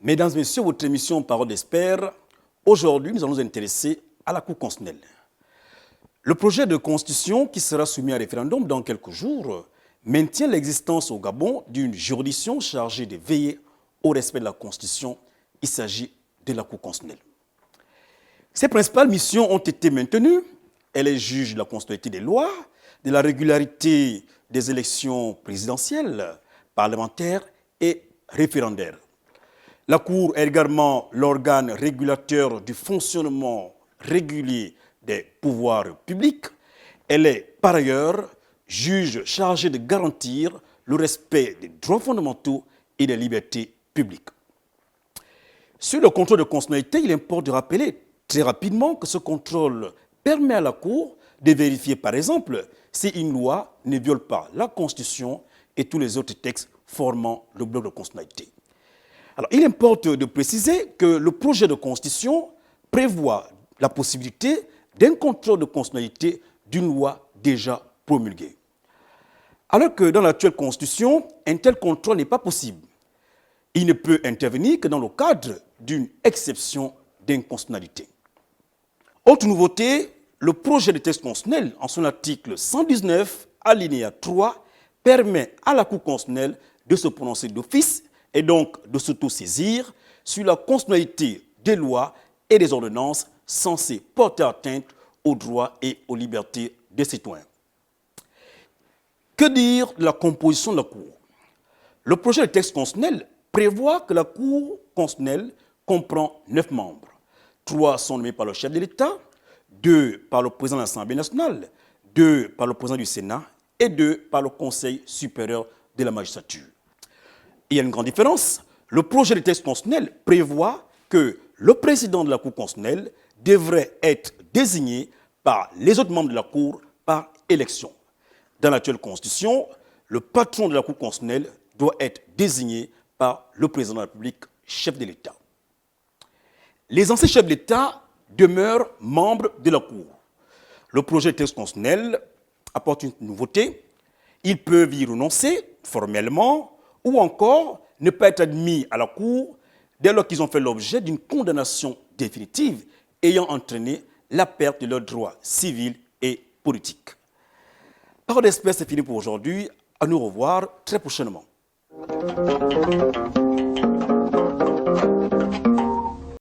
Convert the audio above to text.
Mesdames et messieurs, votre émission Parole d'Experts, aujourd'hui nous allons nous intéresser à la Cour constitutionnelle. Le projet de constitution qui sera soumis à référendum dans quelques jours maintient l'existence au Gabon d'une juridiction chargée de veiller au respect de la Constitution. Il s'agit de la Cour constitutionnelle. Ses principales missions ont été maintenues. Elle est juge de la constitutionnalité des lois, de la régularité des élections présidentielles, parlementaires et référendaires. La Cour est également l'organe régulateur du fonctionnement régulier des pouvoirs publics. Elle est par ailleurs juge chargé de garantir le respect des droits fondamentaux et des libertés publiques. Sur le contrôle de constitutionnalité, il importe de rappeler très rapidement que ce contrôle permet à la Cour de vérifier, par exemple, si une loi ne viole pas la Constitution et tous les autres textes formant le bloc de constitutionnalité. Alors, il importe de préciser que le projet de constitution prévoit la possibilité d'un contrôle de constitutionnalité d'une loi déjà promulguée. Alors que dans l'actuelle constitution, un tel contrôle n'est pas possible. Il ne peut intervenir que dans le cadre d'une exception d'inconstitutionnalité. Autre nouveauté, le projet de texte constitutionnel, en son article 119, alinéa 3, permet à la Cour constitutionnelle de se prononcer d'office et donc de s'autosaisir sur la constitutionnalité des lois et des ordonnances censées porter atteinte aux droits et aux libertés des citoyens. Que dire de la composition de la Cour? Le projet de texte constitutionnel prévoit que la Cour constitutionnelle comprend 9 membres. 3 sont nommés par le chef de l'État, 2 par le président de l'Assemblée nationale, 2 par le président du Sénat et 2 par le Conseil supérieur de la magistrature. Il y a une grande différence. Le projet de texte constitutionnel prévoit que le président de la Cour constitutionnelle devrait être désigné par les autres membres de la Cour par élection. Dans l'actuelle Constitution, le patron de la Cour constitutionnelle doit être désigné par le président de la République, chef de l'État. Les anciens chefs de l'État demeurent membres de la Cour. Le projet de texte constitutionnel apporte une nouveauté. Ils peuvent y renoncer formellement ou encore ne pas être admis à la Cour dès lors qu'ils ont fait l'objet d'une condamnation définitive ayant entraîné la perte de leurs droits civils et politiques. Parole d'Experts, c'est fini pour aujourd'hui. À nous revoir très prochainement.